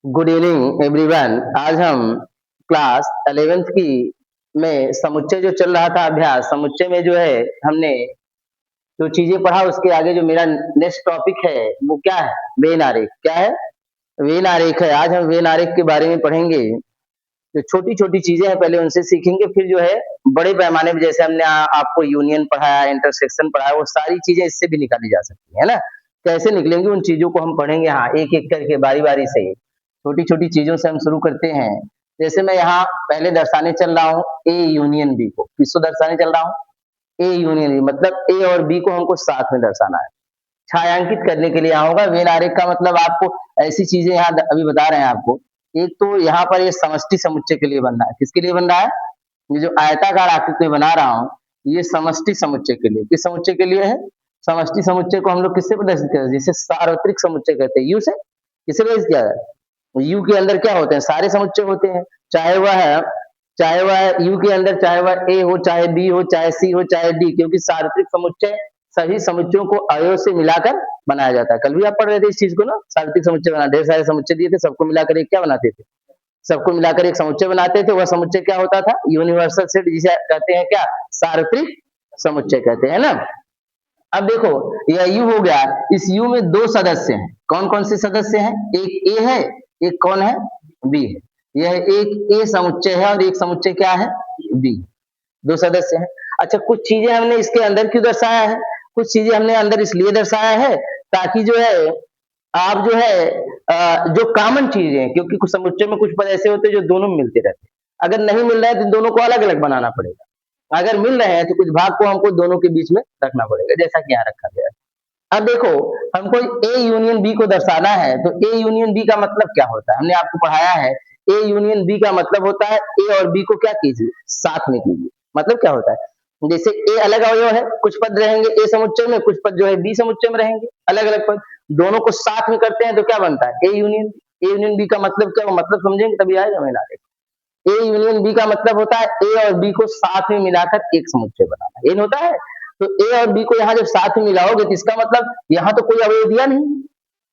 Good evening everyone. आज हम class 11th की में समुच्चय जो चल रहा था अभ्यास समुच्चय में जो है हमने जो चीजें पढ़ा उसके आगे जो मेरा नेक्स्ट टॉपिक है वो क्या है? वेन आरेख। क्या है? वेन आरेख है। आज हम वेन आरेख के बारे में पढ़ेंगे। जो छोटी छोटी चीजें हैं पहले उनसे सीखेंगे, फिर जो है बड़े पैमाने में जैसे हमने आपको यूनियन पढ़ाया, इंटरसेक्शन पढ़ाया, वो सारी चीजें इससे भी निकाली जा सकती है ना। कैसे निकलेंगे उन चीजों को हम पढ़ेंगे। हाँ, एक एक करके बारी बारी से छोटी छोटी चीजों से हम शुरू करते हैं। जैसे मैं यहाँ पहले दर्शाने चल रहा हूँ ए यूनियन बी को। किसको दर्शाने चल रहा हूँ? ए यूनियन बी, मतलब ए और बी को हमको साथ में दर्शाना है। छायांकित करने के लिए यहाँ होगा वेन आरेख का मतलब आपको ऐसी चीजें यहाँ अभी बता रहे हैं आपको। एक तो यहाँ पर ये समष्टि समुच्चय के लिए बन रहा है। किसके लिए बन रहा है? ये जो आयताकार आकृति में बना रहा हूँ ये समष्टि समुच्चय के लिए। किस समुच्चय के लिए है? समष्टि समुच्चय को हम लोग किससे प्रदर्शित करते हैं? जिसे सार्वत्रिक समुच्चय कहते हैं। यू से किसे प्रदर्शित किया जाए? यू के अंदर क्या होते हैं? सारे समुच्चय होते हैं। चाहे वह यू के अंदर चाहे वह ए हो, चाहे बी हो, चाहे सी हो, चाहे डी, क्योंकि सार्वत्रिक समुच्चय सभी समुच्चयों को अवयव से मिलाकर बनाया जाता है। कल भी आप पढ़ रहे थे इस चीज को ना, सार्वत्रिक समुच्चय बना। ढेर सारे समुच्चय दिए थे, सबको मिलाकर एक क्या बनाते थे? सबको मिलाकर एक समुच्चय बनाते थे। वह समुच्चय क्या होता था? यूनिवर्सल सेट, जिसे कहते हैं क्या? सार्वत्रिक समुच्चय कहते हैं ना। अब देखो यह यू हो गया। इस यू में दो सदस्य हैं। कौन कौन से सदस्य हैं? एक ए है, एक कौन है? बी है। यह एक ए समुच्चय है और एक समुच्चय क्या है? बी। दो सदस्य हैं। अच्छा, कुछ चीजें हमने इसके अंदर क्यों दर्शाया है? कुछ चीजें हमने अंदर इसलिए दर्शाया है ताकि जो है आप जो है जो कॉमन चीजें हैं, क्योंकि कुछ समुच्चय में कुछ पद ऐसे होते हैं जो दोनों में मिलते रहते हैं। अगर नहीं मिल रहा है तो दोनों को अलग अलग बनाना पड़ेगा। अगर मिल रहे हैं तो कुछ भाग को हमको दोनों के बीच में रखना पड़ेगा, जैसा कि यहाँ रखा गया है। अब देखो, हमको ए यूनियन बी को दर्शाना है तो ए यूनियन बी का मतलब क्या होता है? हमने आपको पढ़ाया है। ए यूनियन बी का मतलब होता है ए और बी को क्या कीजिए? साथ में कीजिए। मतलब क्या होता है? जैसे ए अलग अवयव है, कुछ पद रहेंगे ए समुच्चय में, कुछ पद जो है बी समुच्चय में रहेंगे, अलग अलग पद। दोनों को साथ में करते हैं तो क्या बनता है? A union. A union B का मतलब क्या? मतलब समझेंगे तभी आएगा मेरा। ए यूनियन बी का मतलब होता है ए और बी को साथ में मिलाकर एक समुच्चय बनाना। ये होता है। तो ए और बी को यहाँ जब साथ में मिलाओगे तो इसका मतलब यहाँ तो कोई अवयव दिया नहीं,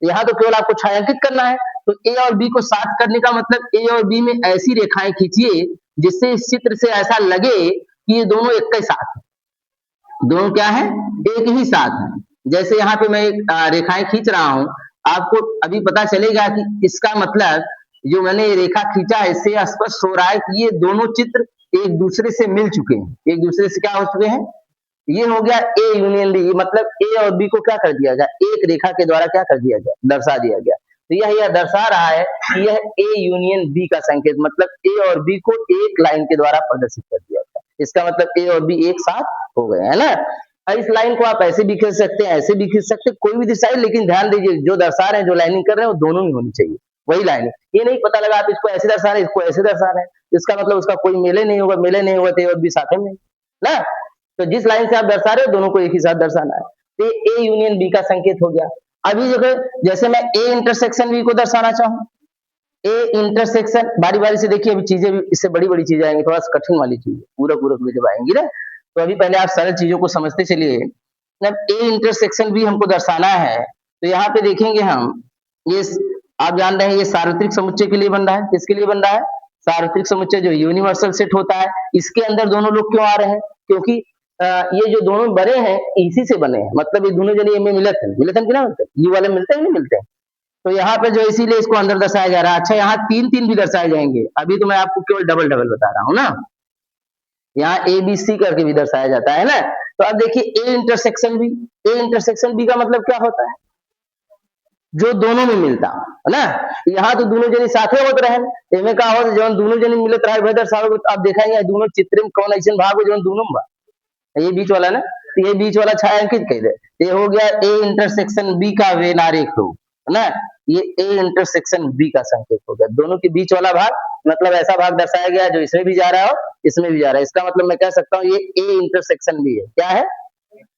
यहाँ तो केवल आपको छायांकित करना है। तो ए और बी को साथ करने का मतलब ए और बी में ऐसी रेखाएं खींचिए जिससे इस चित्र से ऐसा लगे कि ये दोनों एक ही साथ है। दोनों क्या है? एक ही साथ है। जैसे यहाँ पे मैं एक रेखाएं खींच रहा हूँ, आपको अभी पता चलेगा कि इसका मतलब जो मैंने ये रेखा खींचा है इससे स्पष्ट हो रहा है कि ये दोनों चित्र एक दूसरे से मिल चुके हैं। एक दूसरे से क्या हो चुके हैं? ये हो गया ए यूनियन बी, मतलब ए और बी को क्या कर दिया गया? एक रेखा के द्वारा क्या कर दिया गया? दर्शा दिया गया। तो यह दर्शा रहा है कि यह ए यूनियन बी का संकेत, मतलब ए और बी को एक लाइन के द्वारा प्रदर्शित कर दिया गया। इसका मतलब ए और बी एक साथ हो गए, है ना। और इस लाइन को आप ऐसे भी खींच सकते हैं, ऐसे भी खींच सकते हैं, कोई भी दिशा है, लेकिन ध्यान दीजिए जो दर्शा रहे हैं, जो लाइनिंग कर रहे हैं, वो दोनों में होनी चाहिए। वही लाइनिंग। ये नहीं पता लगा आप इसको ऐसे दर्शा रहे हैं, इसको ऐसे दर्शा रहे हैं, इसका मतलब उसका कोई मेले नहीं होगा। मेले नहीं होगा तो ए और बी साथ में ना। तो जिस लाइन से आप दर्शा रहे हो दोनों को एक ही साथ दर्शाना है। तो ए यूनियन बी का संकेत हो गया। अभी जैसे मैं ए इंटरसेक्शन बी को दर्शाना चाहूँ, ए इंटरसेक्शन, बारी बारी से देखिए, अभी चीजें भी इससे बड़ी बड़ी चीजें आएंगी, थोड़ा सा कठिन वाली चीज पूरा पूरा जब आएंगी ना, तो अभी पहले आप सरल चीजों को समझते चलिए। जब ए इंटरसेक्शन भी हमको दर्शाना है तो यहाँ पे देखेंगे हम, ये आप जान रहे हैं ये सार्वत्रिक समुच्चय के लिए बन रहा है। किसके लिए बन रहा है? सार्वत्रिक समुच्चय जो यूनिवर्सल सेट होता है, इसके अंदर दोनों लोग क्यों आ रहे हैं? क्योंकि ये जो दोनों बने हैं इसी से बने हैं, मतलब ये दोनों जने में मिलत है। मिलत है कि ना मिलते? यू वाले मिलते हैं नहीं मिलते हैं? तो यहाँ पे जो इसीलिए इसको अंदर दर्शाया जा रहा है। अच्छा, यहाँ तीन तीन भी दर्शाए जाएंगे, अभी तो मैं आपको केवल डबल डबल बता रहा हूँ ना। यहाँ ए बी सी करके भी दर्शाया जाता है ना। तो अब देखिए A intersection B. A intersection B का मतलब क्या होता है? जो दोनों में मिलता है ना। यहाँ तो दोनों जने साथे होत रहे, एमे का हो जौन दोनों जने मिलत रहे भाई दर्शाओगे तो आप देखेंगे दोनों चित्र में कौन ऐसे भाग हो जौन दोनों में बा। ये बीच वाला ना, तो ये बीच वाला छायांकित कर दे। ये हो गया ए इंटरसेक्शन बी का वेन आरेख हो, है ना। ये ए इंटरसेक्शन बी का संकेत हो गया। दोनों के बीच वाला भाग, मतलब ऐसा भाग दर्शाया गया जो इसमें भी जा रहा है और इसमें भी जा रहा है। इसका मतलब मैं कह सकता हूँ ये ए इंटरसेक्शन बी है। क्या है?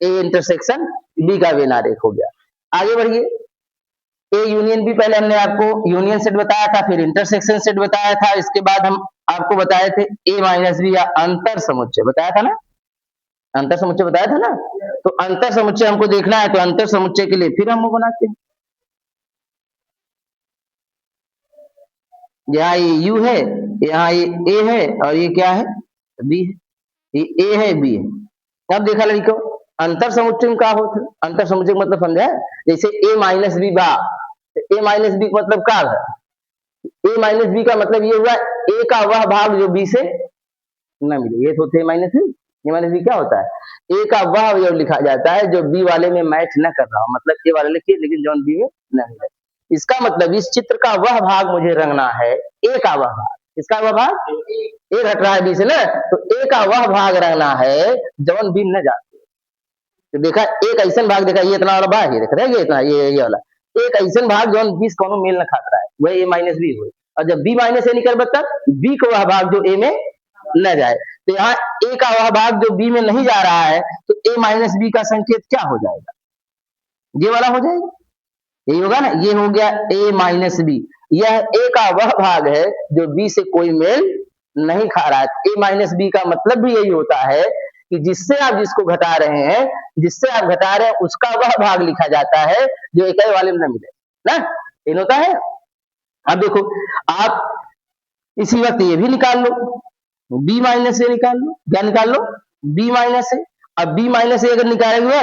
ए इंटरसेक्शन बी का वेन आरेख हो गया। आगे बढ़िए। ए यूनियन बी, पहले हमने आपको यूनियन सेट बताया था, फिर इंटरसेक्शन सेट बताया था, इसके बाद हम आपको बताए थे ए माइनस बी या अंतर समुच्चय बताया था ना। अंतर समुच्चय बताया था ना। तो अंतर समुच्चय हमको देखना है, तो अंतर समुच्चय के लिए फिर हम वो बनाते हैं। यहाँ ये U है, यहाँ ये A है और ये क्या है, B है। ये A है, B है। अब देखा लड़कियों, अंतर समुच्चय में क्या होता है? अंतर समुच्चय का मतलब समझा है? जैसे A माइनस बी बा, A माइनस बी का मतलब क्या है? A माइनस बी का मतलब ये हुआ A का वह भाग जो B से न मिले, ये तो थे माइनस बी। ये माइनस बी क्या होता है? A का वह अवयव लिखा जाता है जो B वाले में मैच न कर रहा हो, मतलब A वाले लिखिए लेकिन जॉन B में न मिले। इसका मतलब इस चित्र का वह भाग मुझे रंगना है, A का वह भाग। किसका वह भाग? A घट रहा है B से ना, तो A का वह भाग रंगना है जौन B न जाते। तो देखा एक ऐसा भाग, देखा ये इतना वाला भाग, ये देख रहे हैं, ये इतना ये वाला एक ऐसा भाग जो 20 कोनो मेल न खाता है, वह A माइनस बी हुई। और जब B माइनस ए निकल बता, B का वह भाग जो A में न जाए, तो यहाँ A का वह भाग जो B में नहीं जा रहा है, तो A माइनस बी का संकेत क्या हो जाएगा? ये वाला हो जाएगा, यही होगा ना। ये हो गया A माइनस बी, यह A का वह भाग है जो B से कोई मेल नहीं खा रहा है। A माइनस बी का मतलब भी यही होता है कि जिससे आप जिसको घटा रहे हैं, जिससे आप घटा रहे हैं उसका वह भाग लिखा जाता है जो एक वाले में न मिले ना, इन होता है। अब देखो, आप इसी वक्त ये भी निकाल लो, B माइनस ए निकाल लो, क्या निकाल लो? B माइनस ए। अब B माइनस ए अगर निकालेंगे,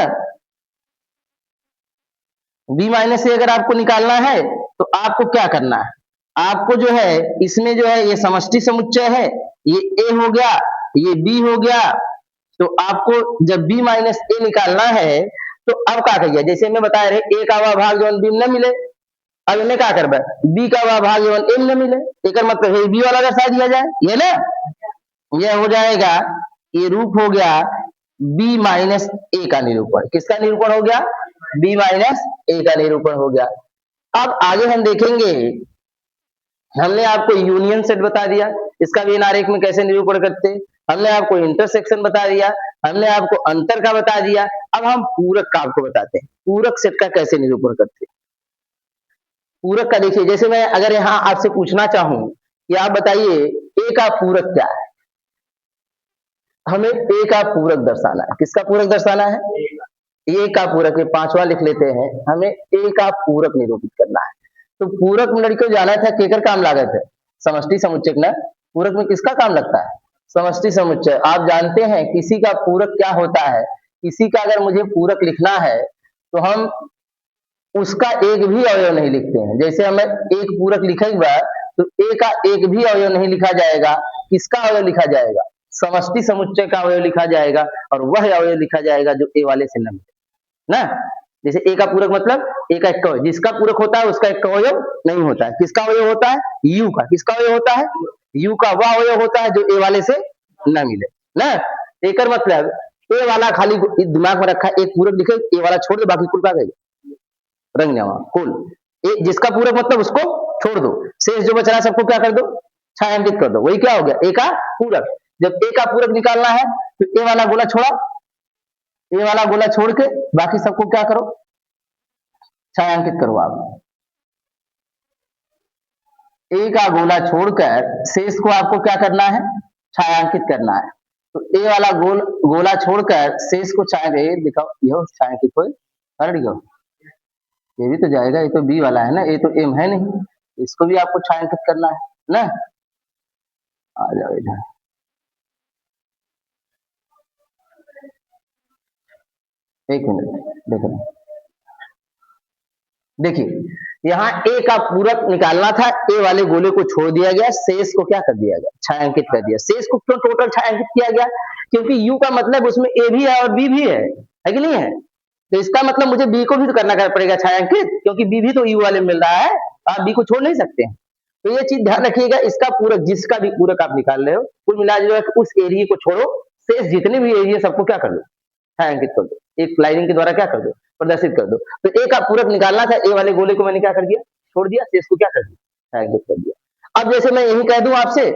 B माइनस से अगर आपको निकालना है तो आपको क्या करना है? आपको जो है इसमें जो है ये समष्टि समुच्चय है, ये A हो गया, ये B हो गया। तो आपको जब B माइनस ए निकालना है तो अब क्या करिए, जैसे मैं बता रहे A का वह भाग जो B में न मिले, अब इन्हें क्या करबे, B का वह भाग जो A में न मिले, एक मतलब है B वाला दर्शा दिया जाए, ये ना, ये हो जाएगा, ये रूप हो गया B माइनस ए का निरूपण। किसका निरूपण हो गया? B माइनस ए का निरूपण हो गया। अब आगे हम देखेंगे, हमने आपको यूनियन सेट बता दिया, इसका भी आरेख में कैसे निरूपण करते, हमने आपको इंटरसेक्शन बता दिया, हमने आपको अंतर का बता दिया। अब हम पूरक का आपको बताते हैं, पूरक सेट का कैसे निरूपण करते हैं। पूरक का देखिए, जैसे मैं अगर यहाँ आपसे पूछना चाहूं कि आप बताइए ए का पूरक क्या है, हमें ए का पूरक दर्शाना है। किसका पूरक दर्शाना है? ए का पूरक, ये पांचवा लिख लेते हैं, हमें ए का पूरक निरूपित करना है। तो पूरक में लड़कियों जाना था केकर काम लागत है, समष्टि समुच्चय ना। पूरक में किसका काम लगता है? समष्टि समुच्चय। आप जानते हैं किसी का पूरक क्या होता है, किसी का अगर मुझे पूरक लिखना है तो हम उसका एक भी अवयव नहीं लिखते हैं। जैसे हमें एक पूरक लिखेगा तो ए का एक भी अवयव नहीं लिखा जाएगा, किसका अवयव लिखा जाएगा? समष्टि समुच्चय का अवयव लिखा जाएगा, और वह अवयव लिखा जाएगा जो ए वाले से न मिले ना। जैसे ए का पूरक मतलब ए का एक अवयव, जिसका पूरक होता है उसका एक अवयव नहीं होता है। किसका अवयव होता है? यू का। किसका अवयव होता है? यू का वह अवयव होता है जो ए वाले से न मिले ना। एक मतलब ए वाला खाली दिमाग में रखा, एक पूरक लिखे, ए वाला छोड़ दे, बाकी कुल का गए रंग जावा कुल। ए जिसका पूरक मतलब उसको छोड़ दो, शेष जो बच रहा है सबको क्या कर दो? छायांकित कर दो। वही क्या हो गया? ए का पूरक। जब ए का पूरक निकालना है तो ए वाला गोला छोड़ा, ए वाला गोला छोड़ के बाकी सबको क्या करो? छायांकित करो। आप ए का गोला छोड़कर शेष को आपको क्या करना है? छायांकित करना है। तो ए वाला गोला छोड़कर शेष को छायांकित दिखाओ, यह छायांकित हो कर दियो। ये भी तो जाएगा, ये तो बी वाला है ना, ये तो एम है नहीं, इसको भी आपको छायांकित करना है ना। आ जाओ इधर, एक मिनट देखो, देखिए यहाँ ए का पूरक निकालना था, ए वाले गोले को छोड़ दिया गया, शेष को क्या कर दिया गया? छायांकित कर दिया। शेष को क्यों टोटल छायांकित किया गया? क्योंकि यू का मतलब उसमें ए भी है और बी भी है कि नहीं है? तो इसका मतलब मुझे बी को भी तो करना पड़ेगा छायांकित, क्योंकि बी भी तो यू वाले में मिल रहा है, आप बी को छोड़ नहीं सकते हैं। तो ये चीज ध्यान रखिएगा, इसका पूरक, जिसका भी पूरक आप निकाल रहे हो, कुल मिला जो है उस एरिया को छोड़ो, शेष जितने भी एरिया सबको क्या कर दो? छायांकित कर दो, एक लाइनिंग के द्वारा क्या कर दो? प्रदर्शित कर दो। तो ए का पूरक निकालना था, ए वाले गोले को मैंने क्या कर दिया? छोड़ दिया, शेष को क्या कर दिया? छायांकित कर दिया। अब जैसे मैं यही कह दूं आपसे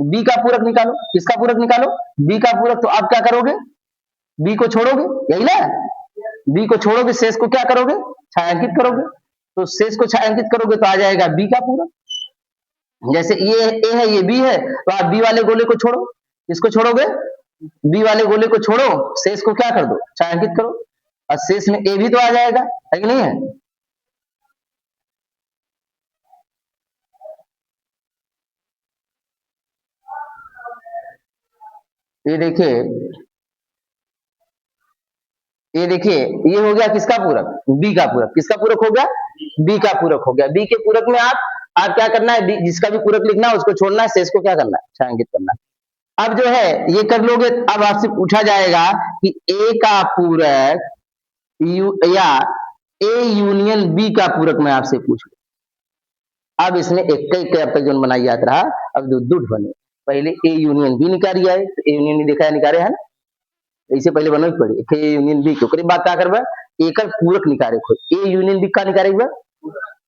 बी का पूरक निकालो, किसका पूरक निकालो? बी का पूरक, तो आप क्या करोगे? बी को छोड़ोगे, यही ना, बी को छोड़ोगे, शेष को क्या करोगे? छायांकित करोगे। तो शेष को छायांकित करोगे तो आ जाएगा बी का पूरक। जैसे ये ए है, ये बी है, तो आप बी वाले गोले को छोड़ो, किसको छोड़ोगे? बी वाले गोले को छोड़ो, शेष को क्या कर दो? छायांकित करो, और शेष में ए भी तो आ जाएगा, है कि नहीं है? ये देखिए, ये देखिए, ये हो गया किसका पूरक, बी का पूरक। किसका पूरक हो गया, बी का पूरक हो गया। बी के पूरक में आप क्या करना है, जिसका भी पूरक लिखना है उसको छोड़ना है, शेष को क्या करना है, छायांकित करना है। अब जो है ये कर लोगे, अब आपसे पूछा जाएगा कि ए का पूरक या ए यूनियन बी का पूरक मैं आपसे पूछ लूं। अब इसमें एक अब तक जो बनाई याद रहा, अब दो बने। पहले ए यूनियन बी निकाल है, तो ए यूनियन बी देखा है, निकाले है ना, इससे पहले बनवे पड़ी ए यूनियन बी के, ओकरे बाद का करबा, एकर पूरक निकाले खोज। ए यूनियन बी का निकाले बा,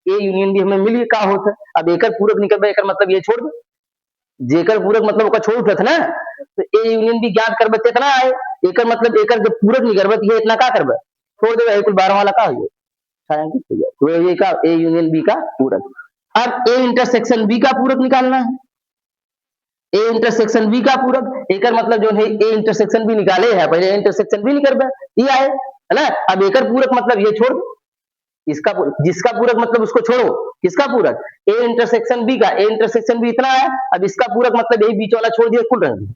ए यूनियन बी हमें मिली का होता। अब एकर पूरक निकलबा, एकर मतलब ये छोड़ दो, जेकर पूरक मतलब ओका छोड़ उठत ना, तो ए यूनियन बी ज्ञात करबा तो इतना आए, एकर मतलब एकर जब पूरक निकलबा तो ये इतना का करबा, छोड़ देबा, ये कुल 12 वाला का हो गया, छायांकित हो गया। तो ये का ए यूनियन बी का पूरक। अब ए इंटरसेक्शन बी का पूरक निकालना है। ए इंटरसेक्शन बी का पूरक, एकर मतलब जो है ए इंटरसेक्शन बी निकाले है, पहले ए इंटरसेक्शन बी निकलबा, ये आए है ना। अब एकर पूरक मतलब ये छोड़ दो, इसका जिसका पूरक मतलब उसको छोड़ो, किसका पूरक, ए इंटरसेक्शन बी का। ए इंटरसेक्शन बी इतना है, अब इसका पूरक मतलब यही बीच वाला छोड़ दिया, कुल रंग दिया।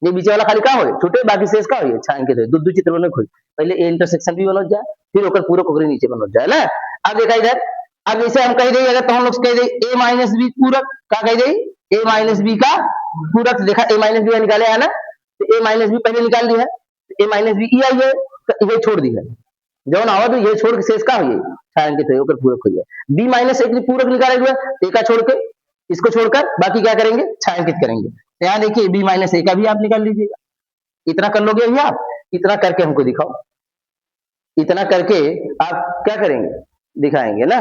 ये बीच वाला खाली का हो छूटे, बाकी शेष का हो छायांकित हो। दो चित्र बने खोज, पहले ए इंटरसेक्शन बी बनो जाए, फिर ओकर पूरक ओकरे नीचे बनो जाए ना। अब देखा इधर, अब जैसे हम कह दे, अगर तो हम लोग कह दे ए माइनस बी पूरक, का कह दे, ए माइनस बी का पूरक। देखा ए माइनस बी निकाले है ना, तो ए माइनस बी पहले निकाल दिया है, ए माइनस बी आई है, तो ये छोड़ दिया, जौन आवा तो ये छोड़ के शेष का हो छायांकित हो, ओकर पूरक हो जाए। बी माइनस एक पूरक निकाले हुए, ए का छोड़ के, इसको छोड़कर बाकी क्या करेंगे, छायांकित करेंगे। तो यहाँ देखिए बी माइनस ए का भी आप निकाल लीजिएगा। इतना कर लोगे अभी आप, इतना करके हमको दिखाओ, इतना करके आप क्या करेंगे, दिखाएंगे ना।